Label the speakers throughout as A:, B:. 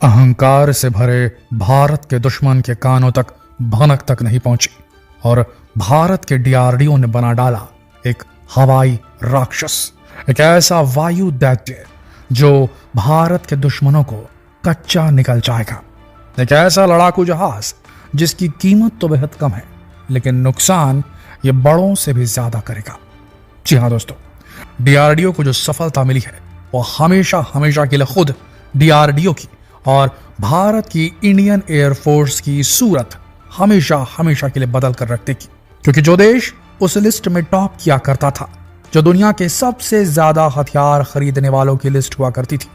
A: अहंकार से भरे भारत के दुश्मन के कानों तक भनक तक नहीं पहुंची और भारत के डीआरडीओ ने बना डाला एक हवाई राक्षस, एक ऐसा वायु दैत्य जो भारत के दुश्मनों को कच्चा निकल जाएगा, एक ऐसा लड़ाकू जहाज जिसकी कीमत तो बेहद कम है लेकिन नुकसान ये बड़ों से भी ज्यादा करेगा। जी हाँ दोस्तों, डीआरडीओ को जो सफलता मिली है वो हमेशा हमेशा के लिए खुद डीआरडीओ की और भारत की इंडियन एयरफोर्स की सूरत हमेशा हमेशा के लिए बदल कर रख देगी, क्योंकि जो देश उस लिस्ट में टॉप किया करता था, जो दुनिया के सबसे ज्यादा हथियार खरीदने वालों की लिस्ट हुआ करती थी,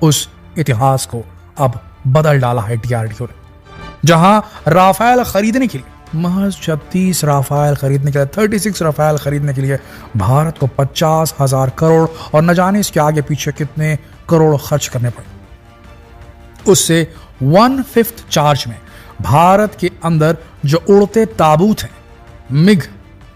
A: उस इतिहास को अब बदल डाला है डीआरडीओ ने। जहां राफेल खरीदने के लिए महज 36 राफेल खरीदने के लिए 36 राफेल खरीदने के लिए भारत को 50,000 करोड़ और न जाने इसके आगे पीछे कितने करोड़ खर्च करने पड़े, उससे 1/5 चार्ज में भारत के अंदर जो उड़ते ताबूत हैं, मिग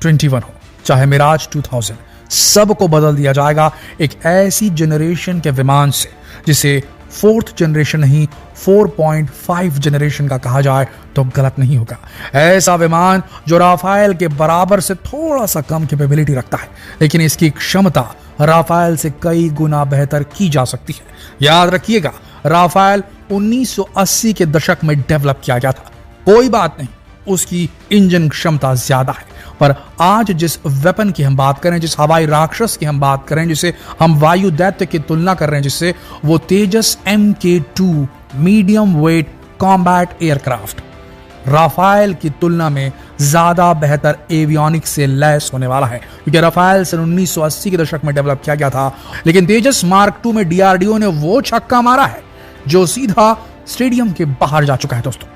A: 21 हो चाहे मिराज 2000, सबको बदल दिया जाएगा एक ऐसी जनरेशन के विमान से जिसे 4th जनरेशन नहीं 4.5 जनरेशन का कहा जाए तो गलत नहीं होगा। ऐसा विमान जो राफेल के बराबर से थोड़ा सा कम कैपेबिलिटी रखता है, लेकिन इसकी क्षमता राफेल से कई गुना बेहतर की जा सकती है। याद रखिएगा, राफेल 1980 के दशक में डेवलप किया गया था, कोई बात नहीं, उसकी इंजन क्षमता ज्यादा है, पर आज जिस वेपन की हम बात करें, जिस हवाई राक्षस की हम बात करें, जिसे हम वायु दैत्य की तुलना कर रहे हैं, जिससे वो Tejas MK2 medium weight combat aircraft Rafale की तुलना में ज्यादा बेहतर एवियोनिक्स से लैस होने वाला है, क्योंकि राफेल सन 1980 के दशक में डेवलप किया गया था, लेकिन तेजस मार्क 2 में डीआरडीओ ने वो छक्का मारा है जो सीधा स्टेडियम के बाहर जा चुका है। दोस्तों,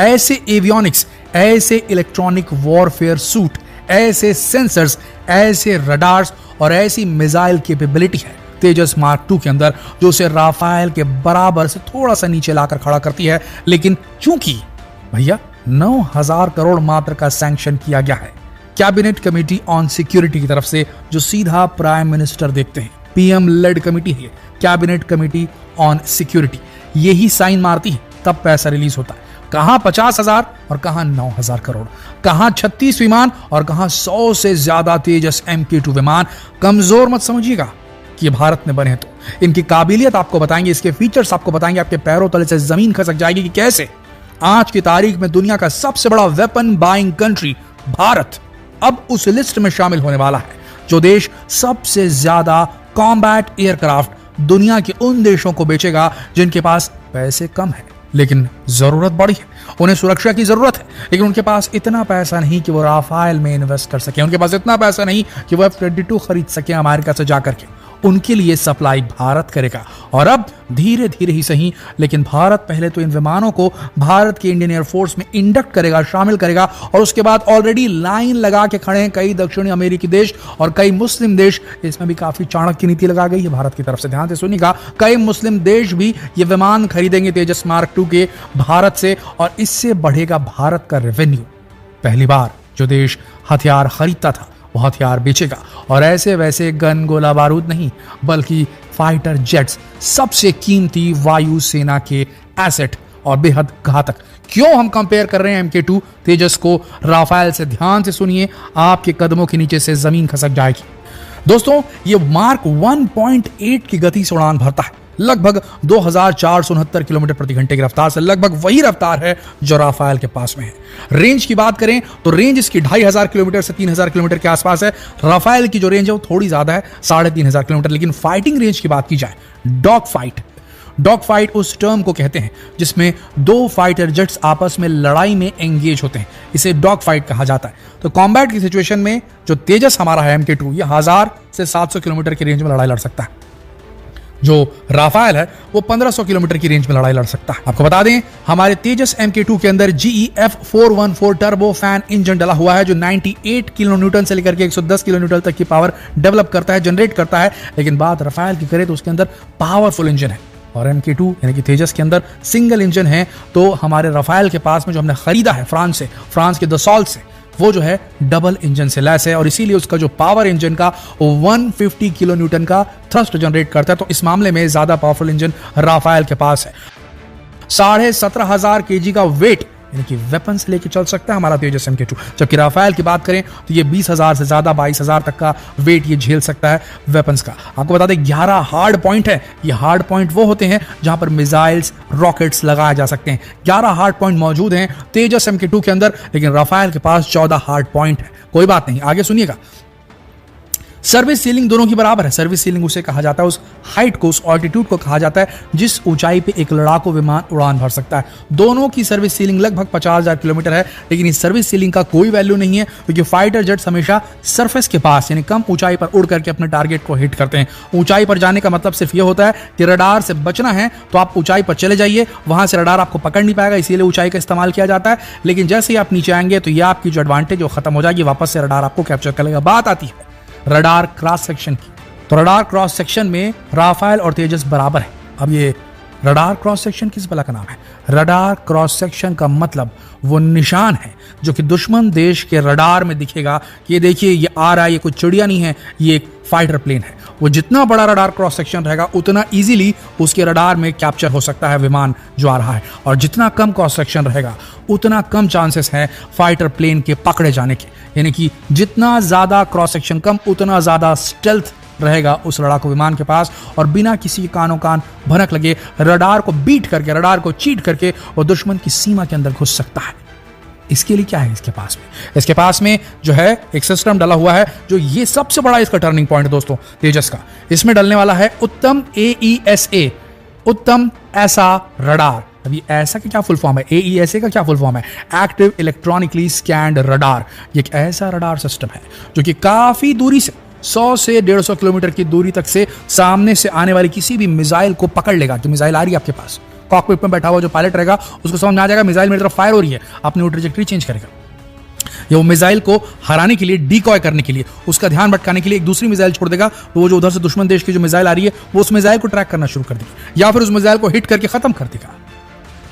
A: ऐसे एवियोनिक्स, ऐसे इलेक्ट्रॉनिक वॉरफेयर सूट, ऐसे सेंसर्स, ऐसे रडार्स और ऐसी मिसाइल कैपेबिलिटी है तेजस मार्क 2 के अंदर जो उसे राफेल के बराबर से थोड़ा सा नीचे लाकर खड़ा करती है। लेकिन चूंकि भैया 9,000 करोड़ मात्र का सैंक्शन किया गया है कैबिनेट कमेटी ऑन सिक्योरिटी की तरफ से, जो सीधा प्राइम मिनिस्टर देखते हैं, पीएम लेड कमेटी है कैबिनेट कमेटी ऑन सिक्योरिटी, यही साइन मारती है तब पैसा रिलीज होता है। कहां 50,000 और कहां 9,000 करोड़, कहां 36 विमान और कहां 100 से ज्यादा तेजस MK2 विमान। कमजोर मत समझिएगा कि ये भारत में बने हैं, तो इनकी काबिलियत आपको बताएंगे, इसके फीचर्स आपको बताएंगे, आपके पैरों तले से जमीन खसक जाएगी कि कैसे आज की तारीख में दुनिया का सबसे बड़ा वेपन बाइंग कंट्री भारत अब उस लिस्ट में शामिल होने वाला है जो देश सबसे ज्यादा कॉम्बैट एयरक्राफ्ट दुनिया के उन देशों को बेचेगा जिनके पास पैसे कम है लेकिन जरूरत बड़ी है, उन्हें सुरक्षा की जरूरत है, लेकिन उनके पास इतना पैसा नहीं कि वो राफेल में इन्वेस्ट कर सके, उनके पास इतना पैसा नहीं कि वो F-22 खरीद सके अमेरिका से जाकर के। उनके लिए सप्लाई भारत करेगा और अब धीरे धीरे ही सही, लेकिन भारत पहले तो इन विमानों को भारत के इंडियन एयरफोर्स में इंडक्ट करेगा, शामिल करेगा, और उसके बाद ऑलरेडी लाइन लगा के खड़े हैं कई दक्षिणी अमेरिकी देश और कई मुस्लिम देश। इसमें भी काफी चाणक्य नीति लगा गई है भारत की तरफ से, ध्यान से सुनिएगा, कई मुस्लिम देश भी ये विमान खरीदेंगे तेजस मार्क 2 के भारत से, और इससे बढ़ेगा भारत का रेवेन्यू। पहली बार जो देश हथियार खरीदता था वो हथियार बेचेगा, और ऐसे वैसे गन गोला बारूद नहीं बल्कि फाइटर जेट्स, सबसे कीमती वायु सेना के एसेट और बेहद घातक। क्यों हम कंपेयर कर रहे हैं MK2 तेजस को राफेल से, ध्यान से सुनिए, आपके कदमों के नीचे से जमीन खसक जाएगी। दोस्तों, ये मार्क 1.8 की गति से उड़ान भरता है, लगभग 2469 किलोमीटर प्रति घंटे की रफ्तार से, लगभग वही रफ्तार है जो राफेल के पास में है। रेंज की बात करें तो रेंज इसकी 2,500 किलोमीटर से 3,000 किलोमीटर के आसपास है। राफेल की जो रेंज है वो थोड़ी ज्यादा है, 3,500 किलोमीटर। लेकिन फाइटिंग रेंज की बात की जाए, डॉग फाइट उस टर्म को कहते हैं जिसमें दो फाइटर जेट्स आपस में लड़ाई में एंगेज होते हैं, इसे डॉग फाइट कहा जाता है। तो कॉम्बैट की सिचुएशन में जो तेजस हमारा है MK2, ये 1000 से 700 किलोमीटर की रेंज में लड़ाई लड़ सकता है। जो राफेल है वो 1500 किलोमीटर की रेंज में लड़ाई लड़ सकता है। आपको बता दें, हमारे तेजस MK2 के अंदर GE F414 turbo fan engine डला हुआ है जो 98 किलो न्यूटन से लेकर के 110 किलो न्यूटन तक की पावर डेवलप करता है, जनरेट करता है। लेकिन बात राफेल की करें तो उसके अंदर पावरफुल इंजन है, और MK2 यानी कि तेजस के अंदर सिंगल इंजन है। तो हमारे राफेल के पास में जो हमने खरीदा है फ्रांस के दसॉल्ट से, वो जो है डबल इंजन से लैस है और इसीलिए उसका जो पावर इंजन का 150 किलो न्यूटन का थ्रस्ट जनरेट करता है। तो इस मामले में ज्यादा पावरफुल इंजन राफेल के पास है। 17,500 kg का वेट यानी कि वेपन से लेके चल सकता है हमारा तेजस MK2, जबकि राफेल की बात करें तो ये 20,000 से ज्यादा 22,000 तक का वेट ये झेल सकता है वेपन्स का। आपको बता दें 11 हार्ड पॉइंट है। ये हार्ड पॉइंट वो होते हैं जहां पर मिसाइल्स रॉकेट्स लगाए जा सकते हैं। 11 हार्ड पॉइंट मौजूद हैं तेजस MK2 के अंदर, लेकिन राफेल के पास 14 हार्ड पॉइंट है। कोई बात नहीं, आगे सुनिएगा। सर्विस सीलिंग दोनों की बराबर है। सर्विस सीलिंग उसे कहा जाता है, उस हाइट को, उस ऑल्टीट्यूड को कहा जाता है जिस ऊंचाई पे एक लड़ाकू विमान उड़ान भर सकता है। दोनों की सर्विस सीलिंग लगभग 50,000 किलोमीटर है, लेकिन इस सर्विस सीलिंग का कोई वैल्यू नहीं है क्योंकि फाइटर जेट्स हमेशा सरफेस के पास यानी कम ऊंचाई पर उड़ करके अपने टारगेट को हिट करते हैं। ऊंचाई पर जाने का मतलब सिर्फ यह होता है कि रडार से बचना है तो आप ऊंचाई पर चले जाइए, वहां से रडार आपको पकड़ नहीं पाएगा, इसीलिए ऊंचाई का इस्तेमाल किया जाता है। लेकिन जैसे ही आप नीचे आएंगे तो यह आपकी जो एडवांटेज वो खत्म हो जाएगी, वापस से रडार आपको कैप्चर करेगा। बात आती है रडार क्रॉस सेक्शन की, तो रडार क्रॉस सेक्शन में राफेल और तेजस बराबर है। अब ये रडार क्रॉस सेक्शन किस बला का नाम है? रडार क्रॉस सेक्शन का मतलब वो निशान है जो कि दुश्मन देश के रडार में दिखेगा कि ये देखिए ये आ रहा है, ये कोई चिड़िया नहीं है, ये एक फाइटर प्लेन है। वो जितना बड़ा रडार क्रॉस सेक्शन रहेगा उतना इजीली उसके रडार में कैप्चर हो सकता है विमान जो आ रहा है, और जितना कम क्रॉस सेक्शन रहेगा उतना कम चांसेस हैं फाइटर प्लेन के पकड़े जाने के। यानी कि जितना ज्यादा क्रॉस सेक्शन कम उतना ज्यादा स्टेल्थ रहेगा उस लड़ाकू विमान के पास, और बिना किसी कानो कान भनक लगे रडार को बीट करके, रडार को चीट करके वो दुश्मन की सीमा के अंदर घुस सकता है। इसके लिए क्या है इसके पास में? इसके पास में जो है एक सिस्टम डला हुआ है जो ये सबसे बड़ा इसका टर्निंग पॉइंट है दोस्तों तेजस का। इसमें डलने वाला है उत्तम AESA, उत्तम ऐसा रडार। अभी ऐसा की क्या फुल फॉर्म है? AESA का क्या फुल फॉर्म है? Active electronically scanned radar. ये एक ऐसा रडार सिस्टम है जो कि काफी दूरी से 100 से 150 किलोमीटर की दूरी तक से सामने से आने वाली किसी भी मिसाइल को पकड़ लेगा कि मिसाइल आ रही है आपके पास। कॉकपिट में बैठा हुआ जो पायलट रहेगा उसको समझ में आ जाएगा मिसाइल मेरी तरफ फायर हो रही है, अपनी ट्रैजेक्टरी चेंज करेगा। या वो मिसाइल को हराने के लिए, डिकॉय करने के लिए, उसका ध्यान भटकाने के लिए एक दूसरी मिसाइल छोड़ देगा, तो वो जो उधर से दुश्मन देश की जो मिसाइल आ रही है वो उस मिसाइल को ट्रैक करना शुरू कर देगी या फिर उस मिसाइल को हिट करके खत्म कर देगा।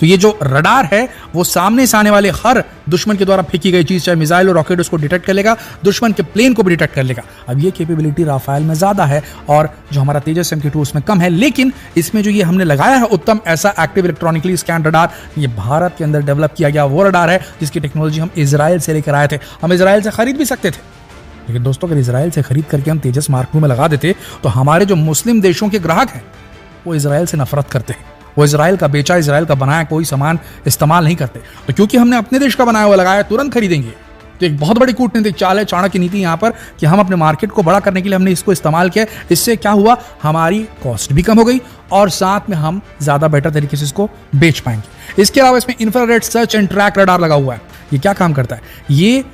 A: तो ये जो रडार है वो सामने से आने वाले हर दुश्मन के द्वारा फेंकी गई चीज, चाहे मिसाइल और रॉकेट, उसको डिटेक्ट कर लेगा, दुश्मन के प्लेन को भी डिटेक्ट कर लेगा। अब ये कैपेबिलिटी राफेल में ज्यादा है और जो हमारा तेजस MK2 उसमें कम है, लेकिन इसमें जो ये हमने लगाया है उत्तम ऐसा एक्टिव इलेक्ट्रॉनिकली स्कैन रडार, ये भारत के अंदर डेवलप किया गया वो रडार है जिसकी टेक्नोलॉजी हम इजराइल से लेकर आए थे। हम इजराइल से खरीद भी सकते थे, लेकिन दोस्तों अगर इजराइल से खरीद करके हम तेजस मार्क 2 में लगा देते तो हमारे जो मुस्लिम देशों के ग्राहक हैं वो इजराइल से नफरत करते हैं। वो इजराइल का बेचा, इजराइल का बनाया कोई सामान इस्तेमाल नहीं करते। तो क्योंकि हमने अपने देश का बनाया हुआ लगाया, तुरंत खरीदेंगे। तो एक बहुत बड़ी कूटनीतिक चाल है, चाणक्य नीति यहाँ पर, कि हम अपने मार्केट को बड़ा करने के लिए हमने इसको इस्तेमाल किया। इससे क्या हुआ, हमारी कॉस्ट भी कम हो गई और साथ में हम ज्यादा बेटर तरीके से इसको बेच पाएंगे। इसके अलावा इसमें infrared search and track radar लगा हुआ है। ये क्या काम करता है? ये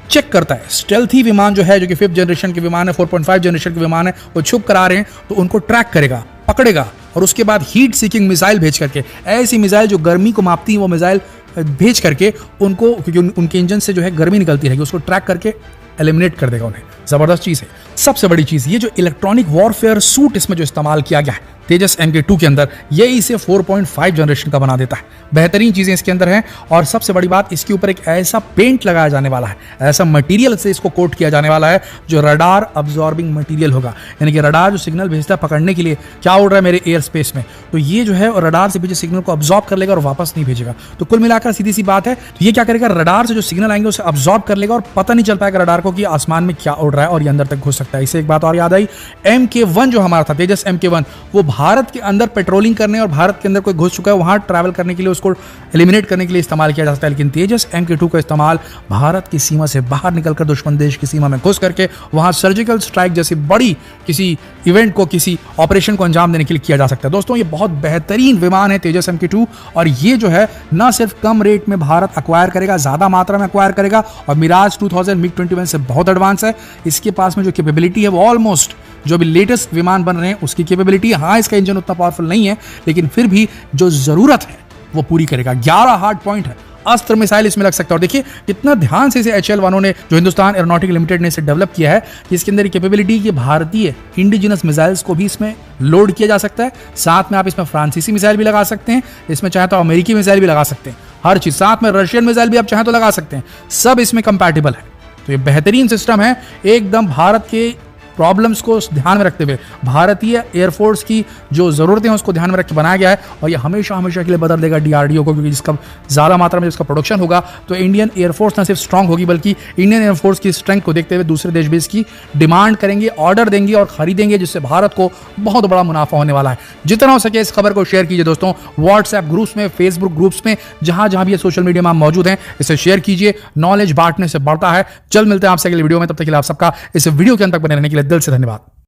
A: चेक करता है स्टेल्थी विमान जो है, जो कि 5th जनरेशन के विमान है, 4.5 जनरेशन के विमान है, वो छुप कर आ रहे हैं तो उनको ट्रैक करेगा, पकड़ेगा, और उसके बाद हीट सीकिंग मिसाइल भेज करके, ऐसी मिसाइल जो गर्मी को मापती है वो मिसाइल भेज करके उनको, क्योंकि उनके इंजन से जो है गर्मी निकलती रहेगी, उसको ट्रैक करके एलिमिनेट कर देगा उन्हें। जबरदस्त चीज है। सबसे बड़ी चीज ये जो इलेक्ट्रॉनिक वॉरफेयर सूट इसमें जो इस्तेमाल किया गया है तेजस MK2 के अंदर, ये इसे 4.5 जनरेशन का बना देता है। बेहतरीन चीजें इसके अंदर हैं, और सबसे बड़ी बात इसके ऊपर एक ऐसा पेंट लगाया जाने वाला है, ऐसा मटेरियल से इसको कोट किया जाने वाला है जो रडार अब्जॉर्बिंग मटेरियल होगा। यानी कि रडार जो सिग्नल भेजता है पकड़ने के लिए, क्या उड़ रहा है मेरे एयर स्पेस में, तो ये जो है रडार से भेजे सिग्नल को अब्जॉर्ब कर लेगा और वापस नहीं भेजेगा। तो कुल मिलाकर सीधी सी बात है, तो ये क्या करेगा, रडार से जो सिग्नल आएंगे उसे अब्जॉर्ब कर लेगा और पता नहीं चल पाएगा रडार को कि आसमान में क्या उड़ रहा है और ये अंदर तक घुस सकता है। इससे एक बात और याद आई, MK1 जो हमारा था तेजस MK1, वो भारत के अंदर पेट्रोलिंग करने और भारत के अंदर कोई घुस चुका है वहां ट्रैवल करने के लिए, उसको एलिमिनेट करने के लिए इस्तेमाल किया जा सकता है। लेकिन तेजस MK2 का इस्तेमाल भारत की सीमा से बाहर निकलकर दुश्मन देश की सीमा में घुस करके वहां सर्जिकल स्ट्राइक जैसी बड़ी किसी इवेंट को, किसी ऑपरेशन को अंजाम देने के लिए किया जा सकता है। दोस्तों ये बहुत बेहतरीन विमान है तेजस MK2, और ये जो है न सिर्फ कम रेट में भारत अक्वायर करेगा, ज्यादा मात्रा में अक्वायर करेगा, और मिराज 2000 MiG-21 से बहुत एडवांस है। इसके पास में जो कैपेबिलिटी है वो ऑलमोस्ट जो भी लेटेस्ट विमान बन रहे हैं उसकी कैपेबिलिटी, हाँ इसका इंजन उतना पावरफुल नहीं है लेकिन फिर भी जो जरूरत है वो पूरी करेगा। 11 हार्ड पॉइंट है, अस्त्र मिसाइल इसमें लग सकता है। और देखिए कितना ध्यान से इसे HAL ने, जो हिंदुस्तान एरोनॉटिकल लिमिटेड ने इसे डेवलप किया है, इसके अंदर कैपेबिलिटी की भारतीय इंडिजिनस मिसाइल्स को भी इसमें लोड किया जा सकता है। साथ में आप इसमें फ्रांसीसी मिसाइल भी लगा सकते हैं, इसमें चाहे तो अमेरिकी मिसाइल भी लगा सकते हैं। हर चीज, साथ में रशियन मिसाइल भी आप चाहें तो लगा सकते हैं, सब इसमें कंपैटिबल है। तो ये बेहतरीन सिस्टम है, एकदम भारत के प्रॉब्लम्स को ध्यान में रखते हुए, भारतीय एयरफोर्स की जो जरूरतें हैं उसको ध्यान में रख के बनाया गया है। और ये हमेशा हमेशा के लिए बदल देगा डीआरडीओ को, क्योंकि जिसका ज्यादा मात्रा में जिसका प्रोडक्शन होगा तो इंडियन एयरफोर्स न सिर्फ स्ट्रांग होगी बल्कि इंडियन एयरफोर्स की स्ट्रेंथ को देखते हुए दूसरे देश भी इसकी डिमांड करेंगे, ऑर्डर देंगे और खरीदेंगे, जिससे भारत को बहुत बड़ा मुनाफा होने वाला है। जितना हो सके इस खबर को शेयर कीजिए दोस्तों, व्हाट्सएप ग्रुप्स में, फेसबुक ग्रुप्स में, जहां जहां भी सोशल मीडिया में आप मौजूद हैं, इसे शेयर कीजिए। नॉलेज बांटने से बढ़ता है। जल्द मिलते हैं आपसे अगले वीडियो में, तब तक के लिए आप सबका इस वीडियो के अंत तक बने रहने के लिए दिल से धन्यवाद।